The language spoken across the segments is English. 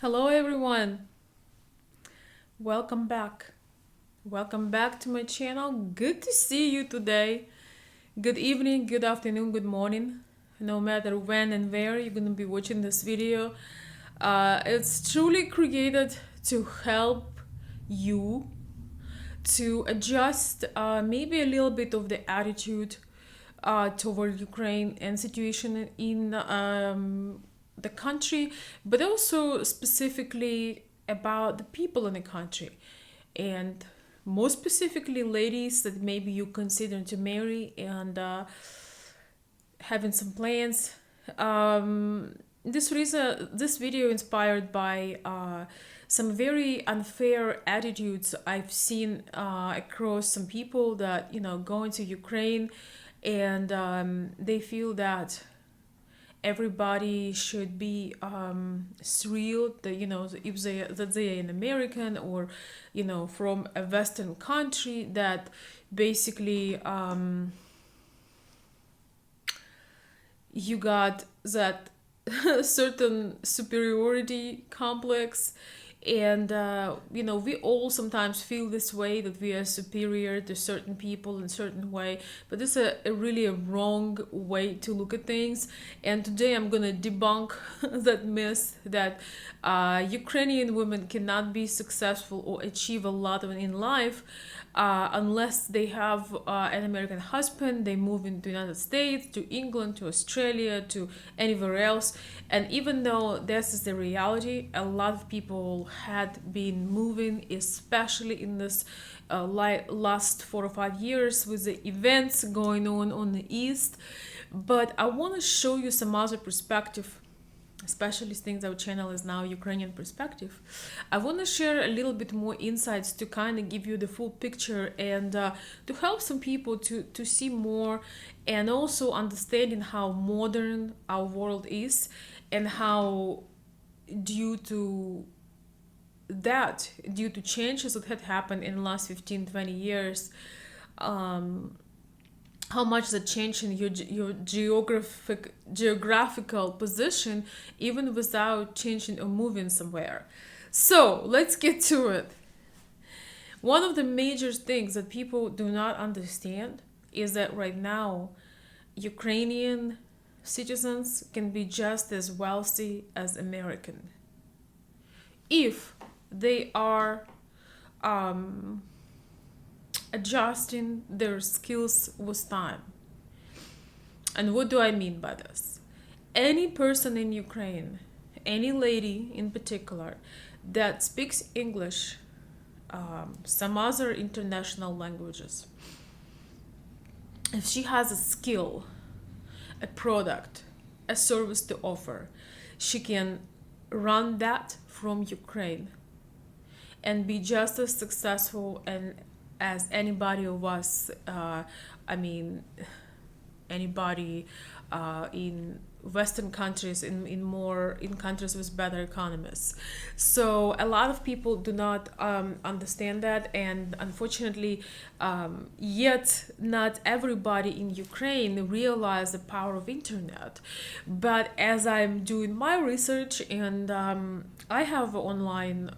Hello, everyone. Welcome back. Welcome back to my channel. Good to see you today. Good evening, good afternoon, good morning. No matter when and where you're going to be watching this video. It's truly created to help you to adjust maybe a little bit of the attitude toward Ukraine and situation in the country, but also specifically about the people in the country, and more specifically, ladies that maybe you consider to marry and having some plans. This video inspired by some very unfair attitudes I've seen across some people that going to Ukraine, and they feel that everybody should be thrilled that if they're an American or from a Western country, that basically you got that certain superiority complex, and we all sometimes feel this way, that we are superior to certain people in a certain way, but this is a really a wrong way to look at things. And today I'm gonna debunk that myth that Ukrainian women cannot be successful or achieve a lot in life unless they have an American husband. They move into the United States, to England, to Australia, to anywhere else. And even though this is the reality, a lot of people had been moving, especially in this last 4 or 5 years with the events going on the East. But I want to show you some other perspective, especially since our channel is now Ukrainian perspective. I want to share a little bit more insights to kind of give you the full picture, and to help some people to see more, and also understanding how modern our world is, and how due to changes that had happened in the last 15-20 years, how much that changed in your geographical position, even without changing or moving somewhere. So let's get to it. One of the major things that people do not understand is that right now Ukrainian citizens can be just as wealthy as American if they are adjusting their skills with time. And what do I mean by this? Any person in Ukraine, any lady in particular, that speaks English, some other international languages, if she has a skill, a product, a service to offer, she can run that from Ukraine and be just as successful and as anybody of us. Anybody in Western countries, in countries with better economies. So a lot of people do not understand that, and unfortunately, yet not everybody in Ukraine realize the power of internet. But as I'm doing my research, and I have online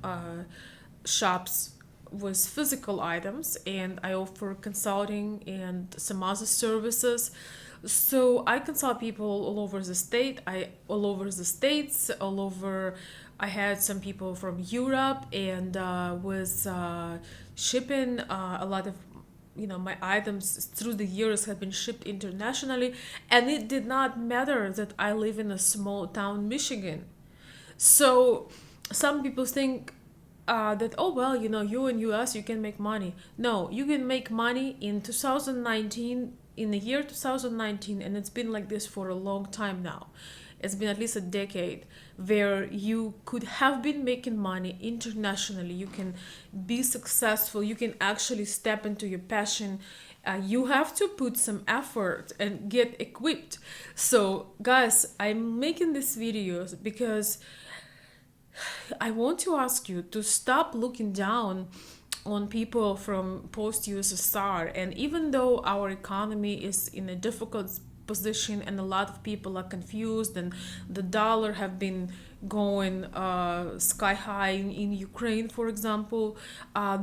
shops with physical items, and I offer consulting and some other services. So I consult people all over the state, all over the states, all over. I had some people from Europe, and with shipping, a lot of my items through the years have been shipped internationally, and it did not matter that I live in a small town, Michigan. So some people think that, oh well, you in US you can make money. No, you can make money in 2019, in the year 2019, and it's been like this for a long time now. It's been at least a decade where you could have been making money internationally. You can be successful. You can actually step into your passion. You have to put some effort and get equipped. So guys, I'm making these videos because I want to ask you to stop looking down on people from post-USSR. And even though our economy is in a difficult position, and a lot of people are confused, and the dollar have been going sky high in Ukraine, for example.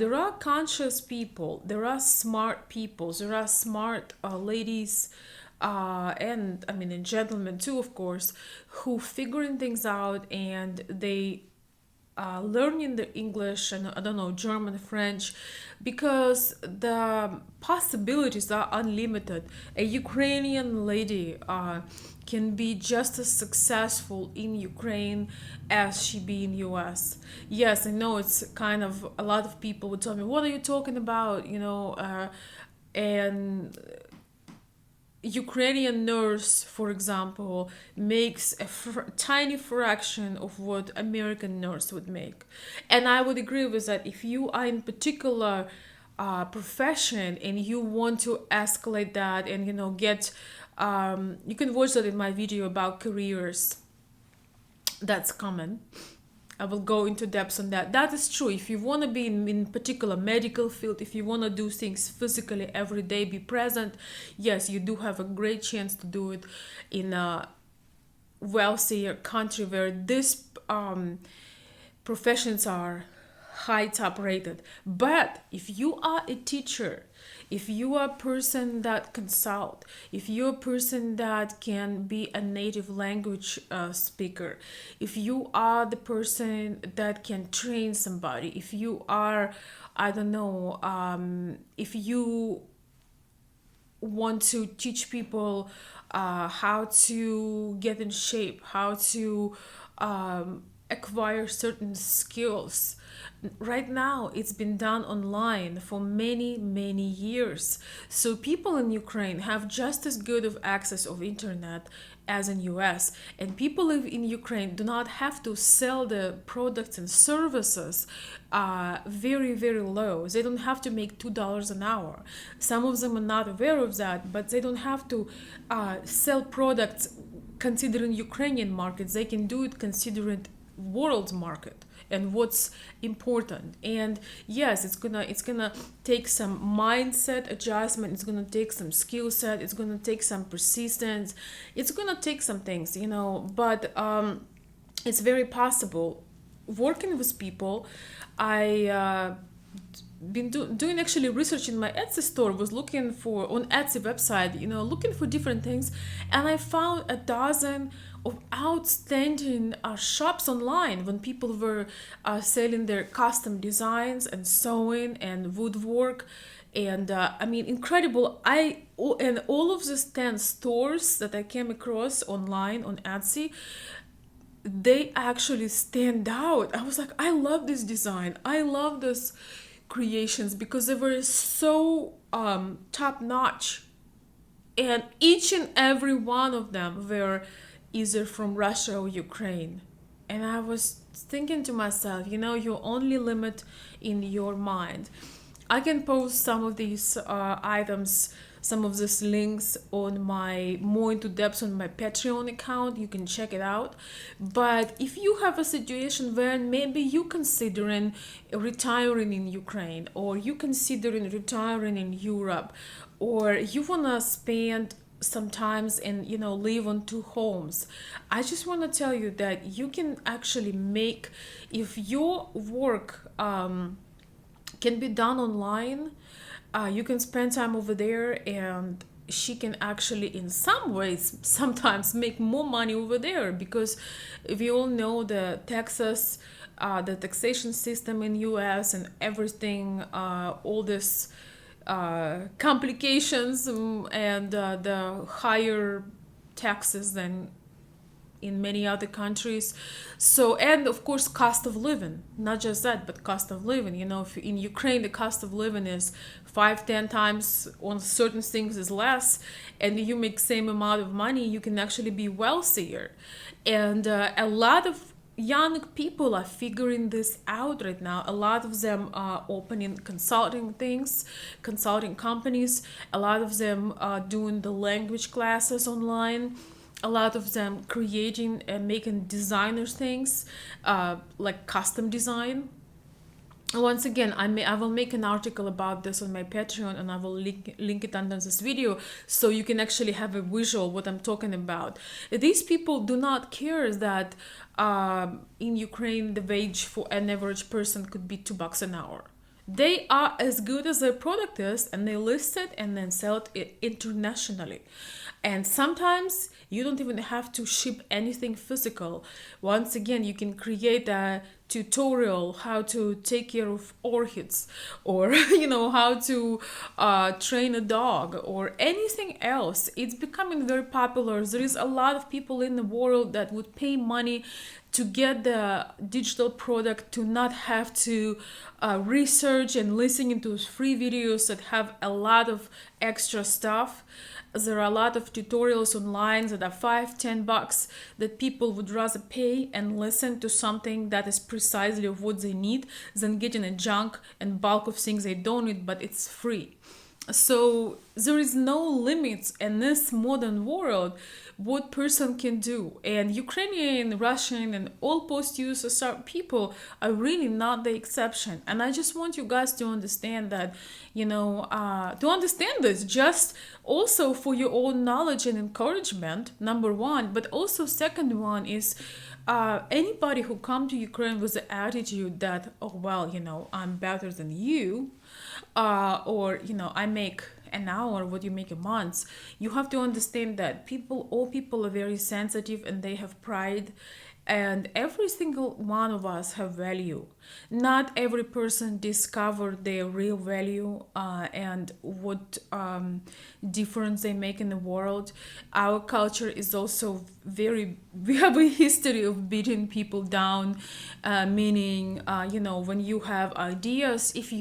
There are conscious people, there are smart people, there are smart ladies, and I mean, and gentlemen too, of course, who figuring things out, and they learning the English and I don't know, German, French, because the possibilities are unlimited. A Ukrainian lady can be just as successful in Ukraine as she be in US. Yes, I know it's kind of, a lot of people would tell me, "What are you talking about?" And Ukrainian nurse, for example, makes a tiny fraction of what American nurse would make. And I would agree with that. If you are in particular profession and you want to escalate that and, get, you can watch that in my video about careers. That's common. I will go into depth on that. That is true. If you want to be in particular medical field, if you want to do things physically every day, be present, yes, you do have a great chance to do it in a wealthier country where these professions are high top rated. But if you are a teacher, if you are a person that consult, if you're a person that can be a native language speaker, if you are the person that can train somebody, if you are, I don't know, if you want to teach people how to get in shape, how to acquire certain skills. Right now, it's been done online for many, many years. So people in Ukraine have just as good of access of internet as in US. And people in Ukraine do not have to sell the products and services very, very low. They don't have to make $2 an hour. Some of them are not aware of that, but they don't have to sell products considering Ukrainian markets. They can do it considering world market and what's important. And yes, it's gonna take some mindset adjustment, it's gonna take some skill set, it's gonna take some persistence, it's gonna take some things, but it's very possible. Working with people, I been doing actually research in my Etsy store, was looking for on Etsy website, looking for different things, and I found a dozen of outstanding shops online when people were selling their custom designs and sewing and woodwork, and I mean, incredible. And all of these 10 stores that I came across online on Etsy, they actually stand out. I was like, I love this design, I love this creations, because they were so top notch, and each and every one of them were either from Russia or Ukraine. And I was thinking to myself, you only limit in your mind. I can post some of these items, some of these links on my more into depth on my Patreon account. You can check it out. But if you have a situation where maybe you considering retiring in Ukraine, or you considering retiring in Europe, or you wanna spend sometimes and live on two homes, I just want to tell you that you can actually make, if your work can be done online, you can spend time over there, and she can actually in some ways sometimes make more money over there, because we all know the taxation system in US and everything, all this complications, and the higher taxes than in many other countries. So, and of course, cost of living, not just that, but cost of living. If in Ukraine the cost of living is 5-10 times on certain things is less, and you make same amount of money, you can actually be wealthier. And a lot of young people are figuring this out right now. A lot of them are opening consulting companies. A lot of them are doing the language classes online. A lot of them creating and making designer things, like custom design. Once again, I will make an article about this on my Patreon, and I will link it under this video so you can actually have a visual what I'm talking about. These people do not care that in Ukraine the wage for an average person could be $2 an hour. They are as good as their product is, and they list it and then sell it internationally. And sometimes you don't even have to ship anything physical. Once again, you can create a tutorial how to take care of orchids, or how to train a dog, or anything else. It's becoming very popular. There is a lot of people in the world that would pay money to get the digital product, to not have to research and listen into free videos that have a lot of extra stuff. There are a lot of tutorials online that are $5-10 that people would rather pay and listen to something that is precisely of what they need than getting a junk and bulk of things they don't need, but it's free. So there is no limits in this modern world what person can do. And Ukrainian, Russian, and all post-USSR people are really not the exception. And I just want you guys to understand that, to understand this, just also for your own knowledge and encouragement, number one. But also second one is, anybody who come to Ukraine with the attitude that, oh, well, I'm better than you, or I make an hour what you make a month, you have to understand that all people are very sensitive, and they have pride, and every single one of us have value. Not every person discovered their real value, and what difference they make in the world. Our culture is also we have a history of beating people down, meaning, when you have ideas, if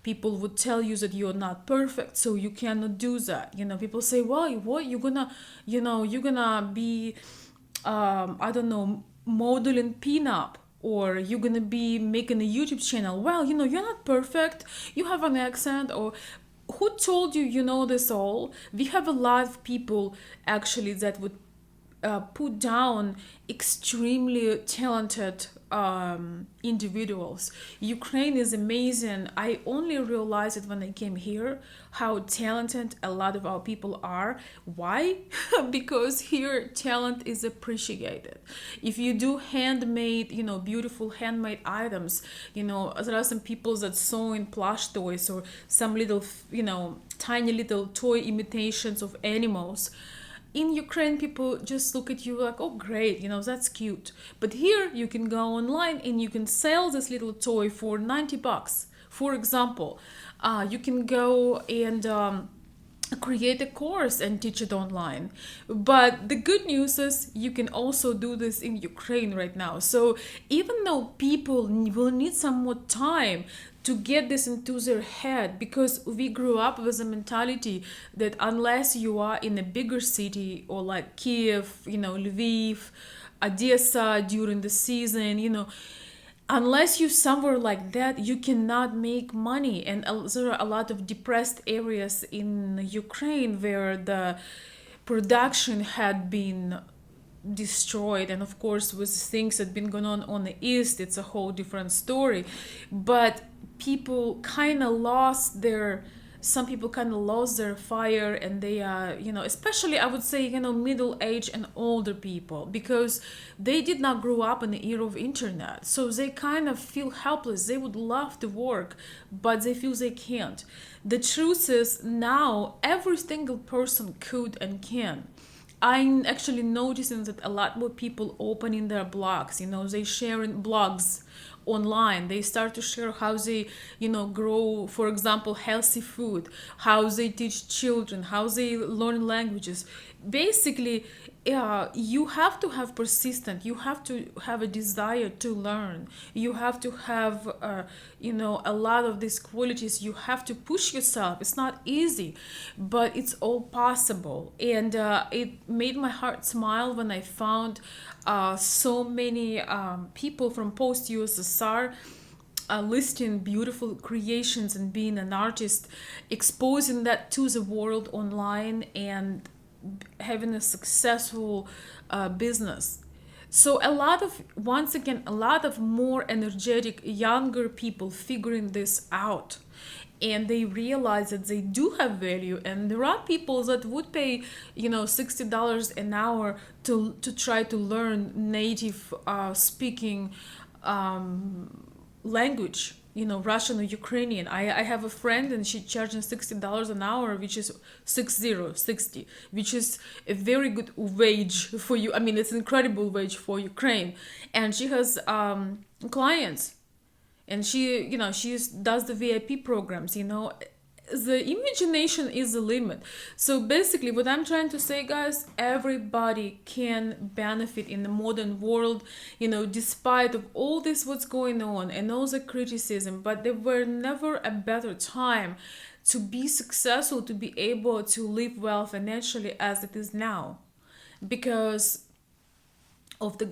people would tell you that you're not perfect, so you cannot do that. People say, well, what you're gonna be, I don't know, modeling pinup, or you're gonna be making a YouTube channel. Well, you're not perfect, you have an accent, or who told you this all? We have a lot of people actually that would put down extremely talented individuals. Ukraine is amazing. I only realized it when I came here how talented a lot of our people are. Why? Because here talent is appreciated. If you do handmade, beautiful handmade items, there are some people that sew in plush toys, or some little, tiny little toy imitations of animals. In Ukraine, people just look at you like, oh, great, that's cute. But here, you can go online and you can sell this little toy for $90. For example, you can go and create a course and teach it online. But the good news is you can also do this in Ukraine right now. So even though people will need some more time to get this into their head, because we grew up with a mentality that unless you are in a bigger city, or like Kiev, Lviv, Odessa during the season, unless you're somewhere like that, you cannot make money. And there are a lot of depressed areas in Ukraine where the production had been destroyed, and of course with things that been going on the east, it's a whole different story. But some people kind of lost their fire, and they are, especially I would say, middle age and older people, because they did not grow up in the era of internet, so they kind of feel helpless. They would love to work, but they feel they can't. The truth is, now every single person could and can. I'm actually noticing that a lot more people opening their blogs, they sharing blogs online. They start to share how they, grow, for example, healthy food, how they teach children, how they learn languages. Basically, you have to have persistent. You have to have a desire to learn. You have to have, a lot of these qualities. You have to push yourself. It's not easy, but it's all possible. And it made my heart smile when I found so many people from post-USSR listing beautiful creations and being an artist, exposing that to the world online, and having a successful business. So a lot of, once again, a lot of more energetic younger people figuring this out, and they realize that they do have value, and there are people that would pay, $60 an hour to try to learn native speaking language, Russian or Ukrainian. I have a friend, and she charging $60 an hour, which is 60, which is a very good wage for you. I mean, it's an incredible wage for Ukraine. And she has clients, and she does the VIP programs. The imagination is the limit. So basically what I'm trying to say, guys, everybody can benefit in the modern world, despite of all this what's going on and all the criticism. But there were never a better time to be successful, to be able to live well financially as it is now, because of the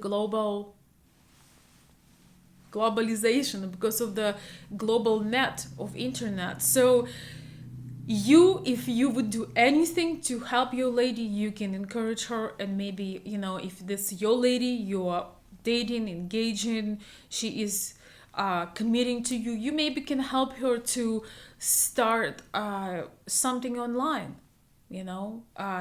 globalization, because of the global net of internet. So if you would do anything to help your lady, you can encourage her. And maybe, if this is your lady, you are dating, engaging, she is committing to you, you maybe can help her to start something online.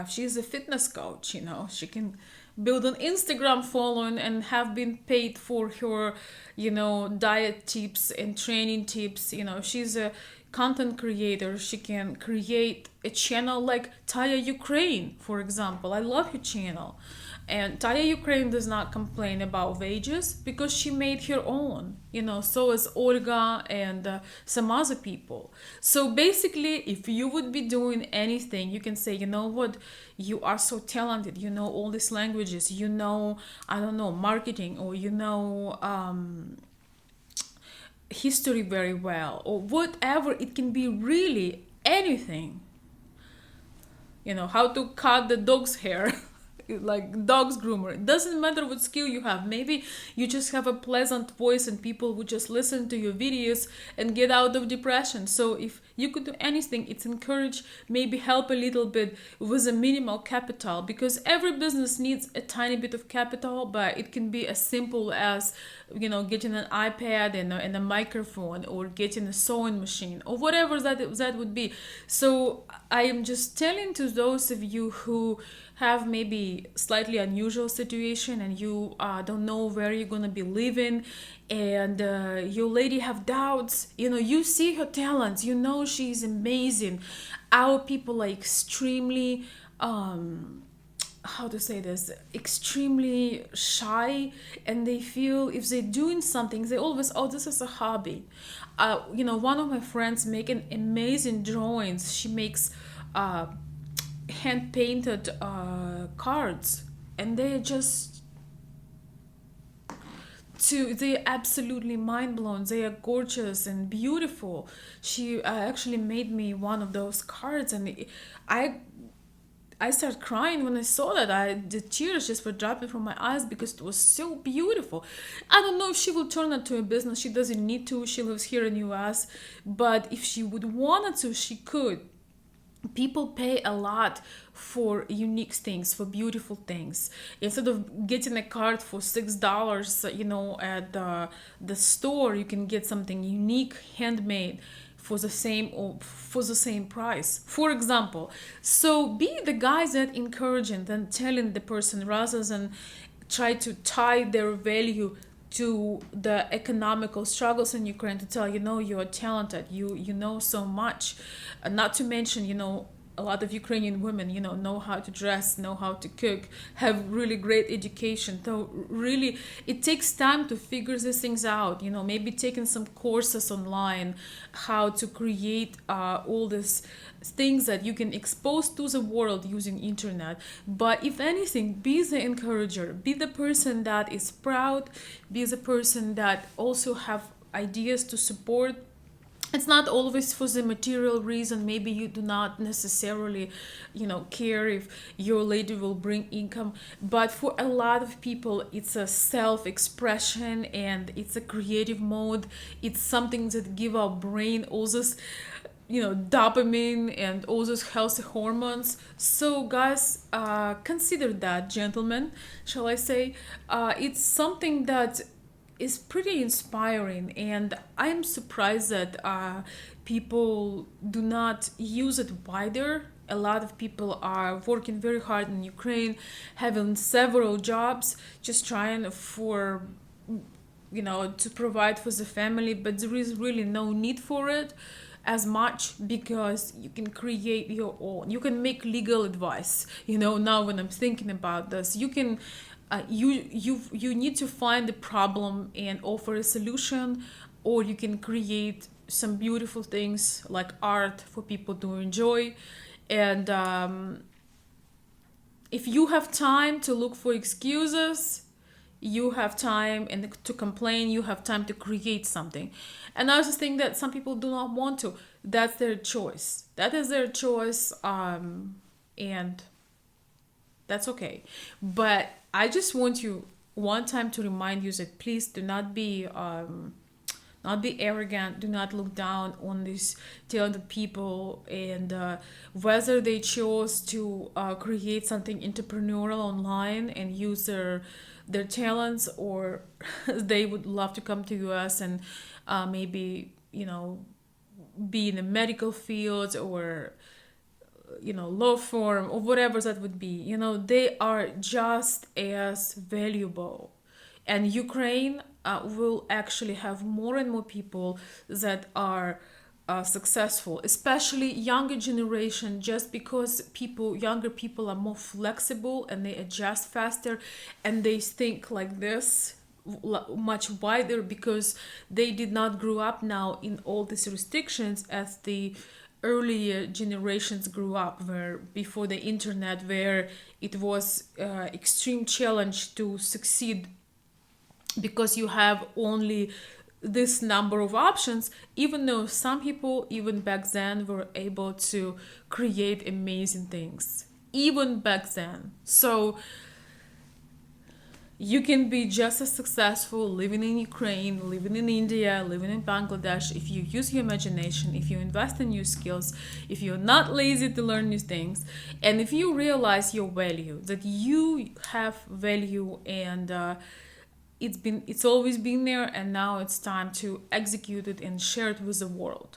She's a fitness coach, she can build an Instagram following and have been paid for her, diet tips and training tips. She's a content creator. She can create a channel like Taya Ukraine, for example. I love her channel. And Taya Ukraine does not complain about wages because she made her own, so as Olga and some other people. So basically, if you would be doing anything, you can say, what, you are so talented, all these languages, I don't know, marketing, or history very well, or whatever. It can be really anything. How to cut the dog's hair. Like dog's groomer. It doesn't matter what skill you have. Maybe you just have a pleasant voice and people would just listen to your videos and get out of depression. So if you could do anything, it's encourage, maybe help a little bit with a minimal capital, because every business needs a tiny bit of capital. But it can be as simple as getting an iPad and a microphone, or getting a sewing machine, or whatever that would be. So I am just telling to those of you who have maybe slightly unusual situation, and you don't know where you're gonna be living, and your lady have doubts. You see her talents, she's amazing. Our people are extremely how to say this, extremely shy, and they feel if they're doing something, they always, this is a hobby. One of my friends making amazing drawings. She makes hand painted cards, and they're just they're absolutely mind blown. They are gorgeous and beautiful. She actually made me one of those cards, and I started crying when I saw that. The tears just were dropping from my eyes because it was so beautiful. I don't know if she will turn it to a business. She doesn't need to. She lives here in US, but if she would wanted to, she could. People pay a lot for unique things, for beautiful things. Instead of getting a card for $6, at the store, you can get something unique, handmade, for the same price, for example. So be the guys that encouraging and telling the person, rather than try to tie their value to the economical struggles in Ukraine, to tell, you are talented, you know so much. Not to mention, a lot of Ukrainian women, know how to dress, know how to cook, have really great education. So really, it takes time to figure these things out. Maybe taking some courses online, how to create all these things that you can expose to the world using internet. But if anything, be the encourager, be the person that is proud, be the person that also have ideas to support. It's not always for the material reason. Maybe you do not necessarily, care if your lady will bring income. But for a lot of people, it's a self-expression, and it's a creative mode. It's something that give our brain all this dopamine and all those healthy hormones. So guys, consider that, gentlemen, shall I say. It's something that is pretty inspiring, and I'm surprised that people do not use it wider. A lot of people are working very hard in Ukraine, having several jobs, just trying for to provide for the family, but there is really no need for it as much, because you can create your own. You can make legal advice. Now when I'm thinking about this, you can you need to find the problem and offer a solution, or you can create some beautiful things like art for people to enjoy. And if you have time to look for excuses, you have time and to complain, you have time to create something. And I just think that some people do not want to. That's their choice. That is their choice. And that's okay. But I just want you one time to remind you that please do not be arrogant. Do not look down on these talented people, and whether they chose to create something entrepreneurial online and use their talents, or they would love to come to us and maybe be in the medical field, or law firm, or whatever that would be. They are just as valuable. And Ukraine will actually have more and more people that are successful, especially younger generation, just because younger people are more flexible and they adjust faster, and they think like this much wider, because they did not grow up now in all these restrictions as the earlier generations grew up, where before the internet, where it was extreme challenge to succeed because you have only this number of options, even though some people even back then were able to create amazing things even back then. So you can be just as successful living in Ukraine, living in India, living in Bangladesh, if you use your imagination, if you invest in new skills, if you're not lazy to learn new things, and if you realize your value, that you have value, and it's always been there, and now it's time to execute it and share it with the world.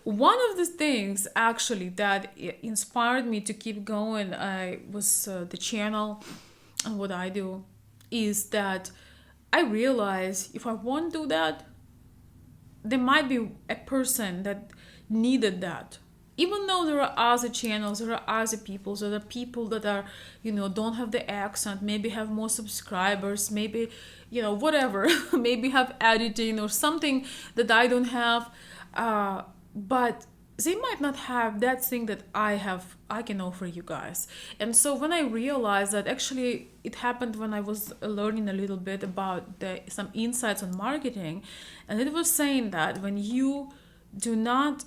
One of the things actually that inspired me to keep going was the channel and what I do, is that I realize if I want to do that, there might be a person that needed that. Even though there are other channels, there are other people, there are people that are, don't have the accent, maybe have more subscribers, maybe, whatever, maybe have editing or something that I don't have, but they might not have that thing that I can offer you guys. And so when I realized that, actually it happened when I was learning a little bit about some insights on marketing, and it was saying that when you do not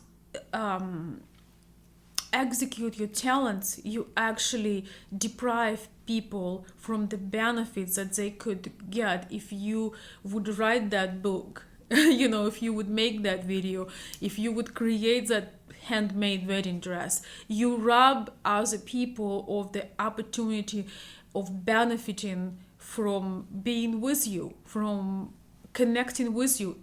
execute your talents, you actually deprive people from the benefits that they could get if you would write that book. If you would make that video, if you would create that handmade wedding dress, you rob other people of the opportunity of benefiting from being with you, from connecting with you,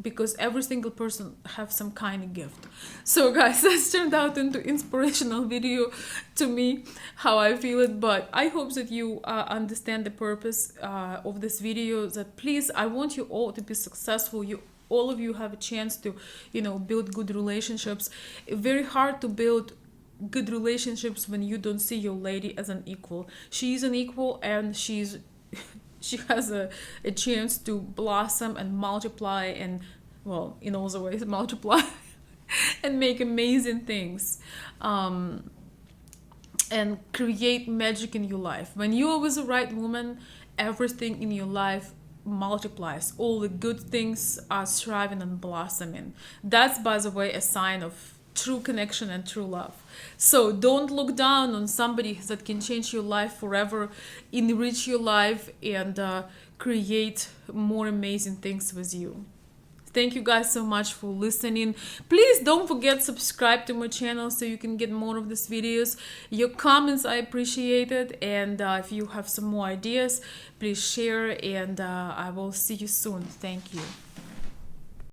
because every single person have some kind of gift. So guys, that's turned out into inspirational video to me, how I feel it. But I hope that you understand the purpose of this video, that please, I want you all to be successful. All of you have a chance to build good relationships. Very hard to build good relationships when you don't see your lady as an equal. She is an equal, and she has a chance to blossom and multiply, and well, in all the ways multiply and make amazing things, and create magic in your life. When you are with the right woman, everything in your life multiplies. All the good things are thriving and blossoming. That's, by the way, a sign of true connection and true love. So don't look down on somebody that can change your life forever, enrich your life, and create more amazing things with you. Thank you guys so much for listening. Please don't forget subscribe to my channel so you can get more of these videos. Your comments I appreciate it, and if you have some more ideas, please share, and I will see you soon. Thank you.